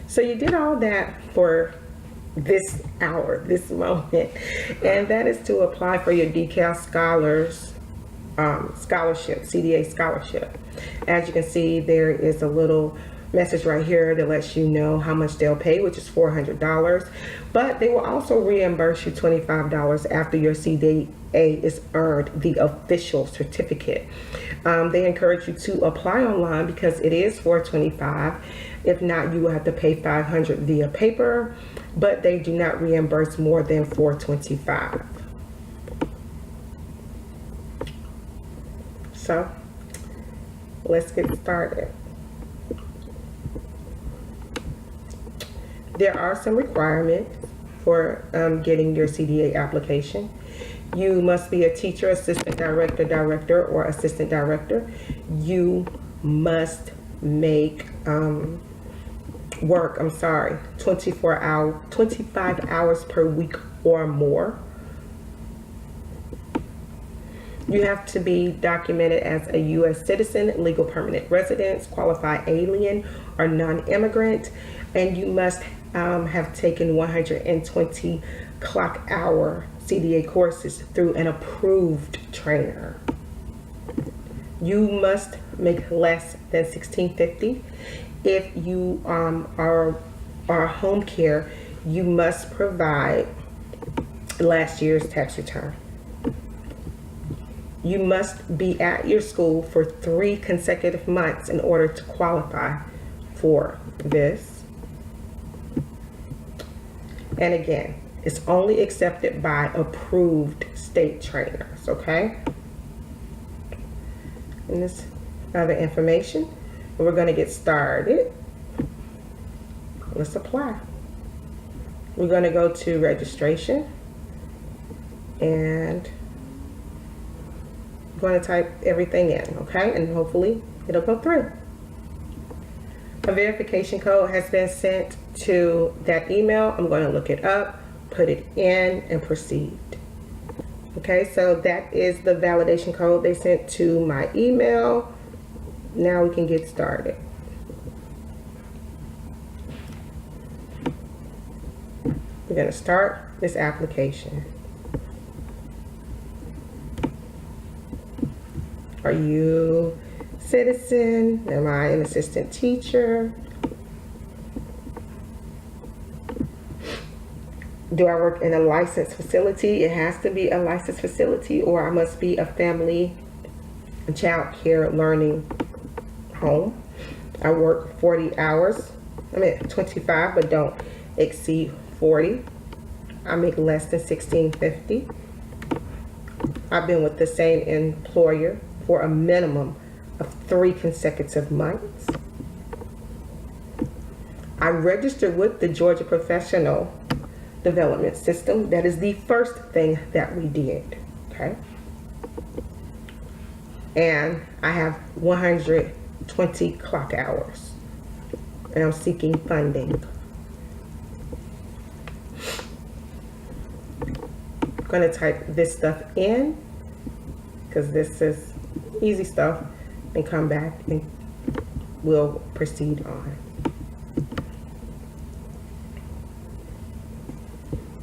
So you did all that for this hour, this moment, and that is to apply for your DECAL scholarship, CDA scholarship. As you can see, there is a little message right here that lets you know how much they'll pay, which is $400, but they will also reimburse you $25 after your CDA is earned, the official certificate. They encourage you to apply online because it is $425. If not, you will have to pay $500 via paper, but they do not reimburse more than $425. So let's get started. There are some requirements for getting your CDA application. You must be a teacher, assistant director, director, or assistant director. You must make work 25 hours per week or more. You have to be documented as a U.S. citizen, legal permanent resident, qualified alien, or non-immigrant, and you must have taken 120 clock hour CDA courses through an approved trainer. You must make less than $16.50. If you are home care, you must provide last year's tax return. You must be at your school for 3 consecutive months in order to qualify for this. And again, it's only accepted by approved state trainers, okay? And this other information, we're going to get started. Let's apply. We're going to go to registration and I'm going to type everything in, okay? And hopefully it'll go through. A verification code has been sent to that email. I'm going to look it up, put it in, and proceed. Okay, so that is the validation code they sent to my email. Now we can get started. We're going to start this application. Are you citizen? Am I an assistant teacher? Do I work in a licensed facility? It has to be a licensed facility, or I must be a family child care learning home. I work 40 hours. I mean 25, but don't exceed 40. I make less than $16.50. I've been with the same employer for a minimum of 3 consecutive months. I registered with the Georgia Professional Development System. That is the first thing that we did, okay? And I have 120 clock hours, and I'm seeking funding. I'm gonna type this stuff in because this is easy stuff, and come back and we'll proceed on.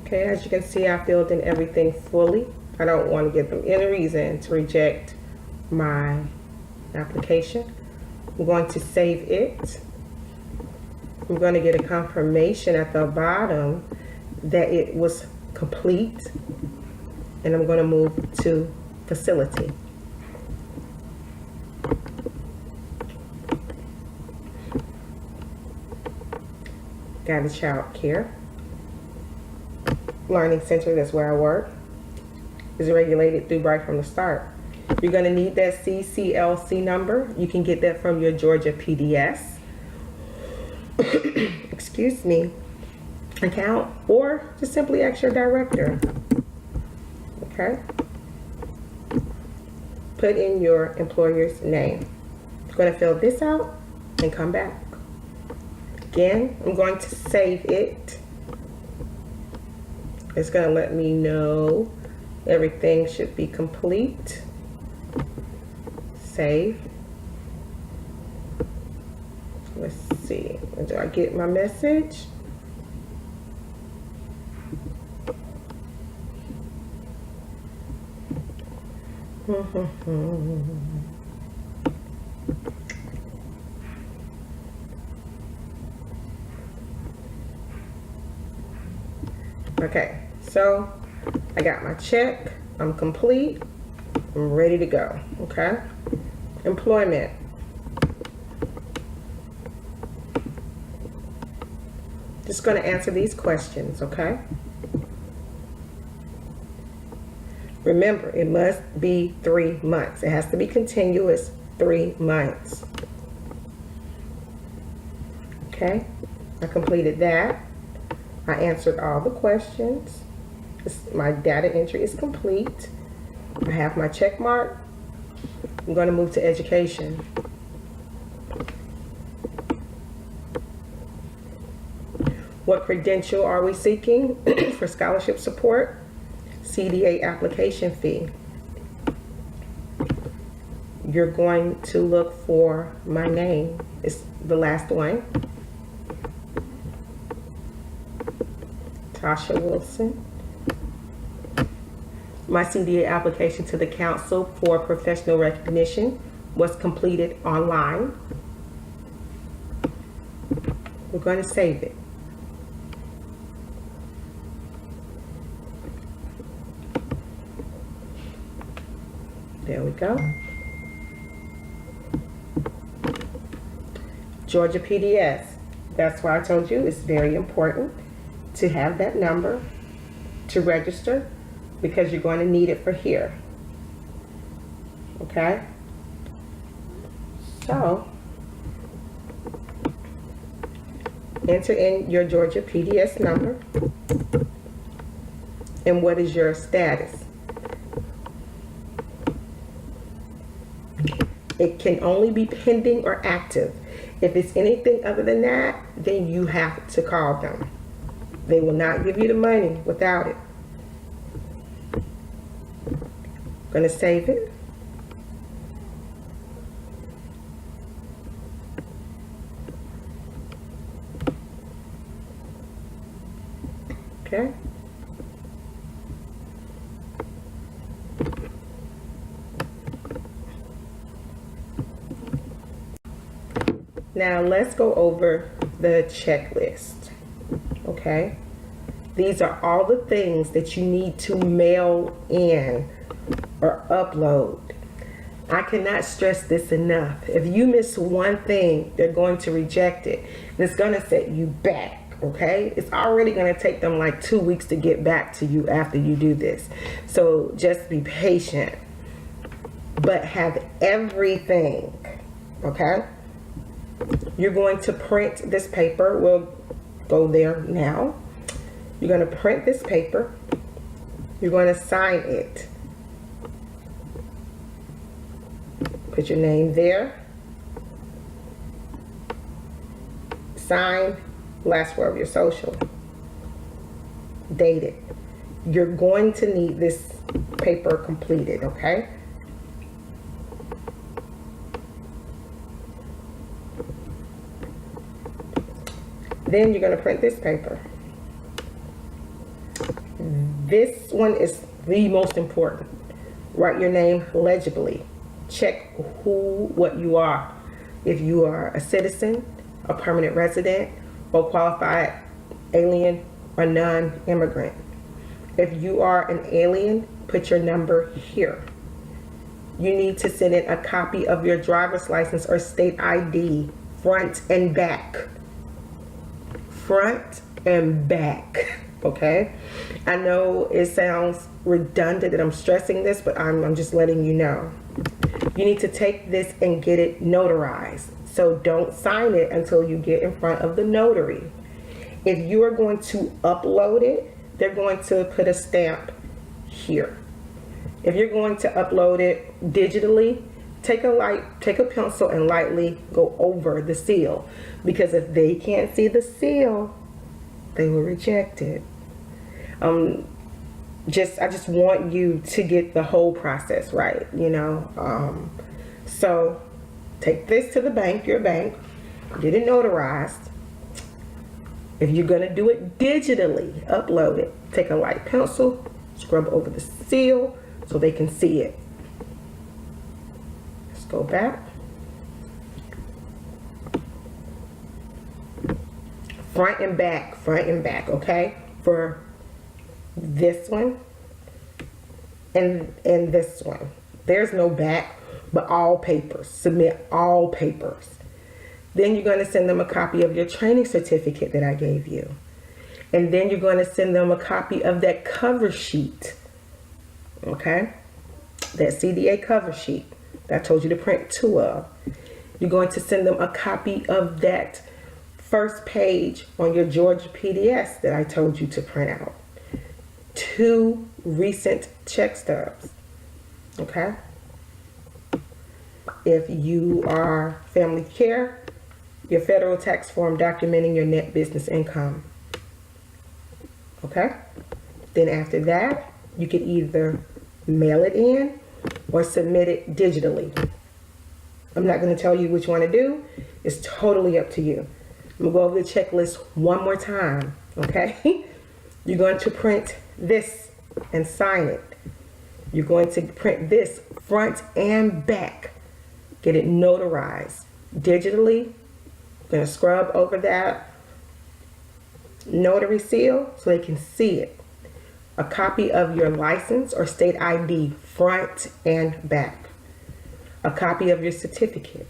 Okay, as you can see, I filled in everything fully. I don't want to give them any reason to reject my application. I'm going to save it. I'm going to get a confirmation at the bottom that it was complete, and I'm going to move to facility. Got a child care learning center. That's where I work. Is regulated through right from the start. You're going to need that CCLC number. You can get that from your Georgia PDS excuse me, account, or just simply ask your director. Okay, put in your employer's name. I'm going to fill this out and come back. Again, I'm going to save it. It's going to let me know everything should be complete. Save. Let's see. Do I get my message? Okay, so I got my check. I'm complete. I'm ready to go. Okay. Employment. Just going to answer these questions, okay? Remember, it must be 3 months. It has to be continuous 3 months. Okay, I completed that. I answered all the questions. My data entry is complete. I have my check mark. I'm going to move to education. What credential are we seeking for scholarship support? CDA application fee. You're going to look for my name. It's the last one. Tasha Wilson. My CDA application to the Council for Professional Recognition was completed online. We're going to save it. There we go. Georgia PDS. That's why I told you it's very important to have that number to register, because you're going to need it for here. Okay? So, enter in your Georgia PDS number. And what is your status? It can only be pending or active. If it's anything other than that, then you have to call them. They will not give you the money without it. I'm going to save it. Okay. Now let's go over the checklist. Okay. These are all the things that you need to mail in or upload. I cannot stress this enough. If you miss one thing, they're going to reject it. And it's going to set you back. Okay, it's already going to take them like 2 weeks to get back to you after you do this. So just be patient, but have everything. Okay, you're going to print this paper. We'll go there now. You're going to print this paper. You're going to sign it. Put your name there. Sign. Last word of your social. Date it. You're going to need this paper completed, okay? Then you're going to print this paper. This one is the most important. Write your name legibly. Check what you are. If you are a citizen, a permanent resident, or qualified alien or non-immigrant. If you are an alien, put your number here. You need to send in a copy of your driver's license or state ID, front and back. Front and back, okay? I know it sounds redundant that I'm stressing this, but I'm just letting you know. You need to take this and get it notarized. So don't sign it until you get in front of the notary. If you are going to upload it, they're going to put a stamp here. If you're going to upload it digitally, take a pencil and lightly go over the seal, because if they can't see the seal, they will reject it. I just want you to get the whole process right, you know. So take this to the bank, your bank. get it notarized. If you're going to do it digitally, upload it. Take a light pencil, scrub over the seal so they can see it. Let's go back. Front and back, okay? For this one and this one. There's no back, but all papers. Submit all papers. Then you're going to send them a copy of your training certificate that I gave you. And then you're going to send them a copy of that cover sheet. Okay? That CDA cover sheet that I told you to print 2 of. You're going to send them a copy of that first page on your Georgia PDS that I told you to print out. 2 recent check stubs. Okay? If you are family care, your federal tax form documenting your net business income. Okay? Then after that, you can either mail it in or submit it digitally. I'm not going to tell you which one to do. It's totally up to you. I'm going to go over the checklist one more time. Okay? You're going to print this and sign it. You're going to print this front and back. Get it notarized digitally. Going to scrub over that notary seal so they can see it. A copy of your license or state ID, front and back. A copy of your certificate.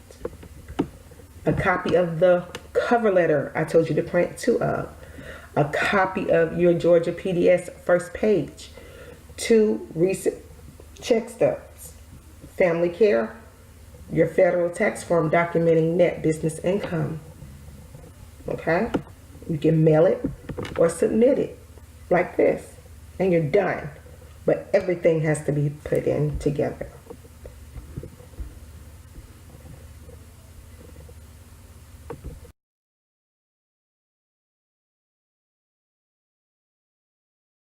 A copy of the cover letter I told you to print 2 of. A copy of your Georgia PDS first page. 2 recent check stubs. Family care. Your federal tax form documenting net business income. Okay? You can mail it or submit it like this and you're done. But everything has to be put in together.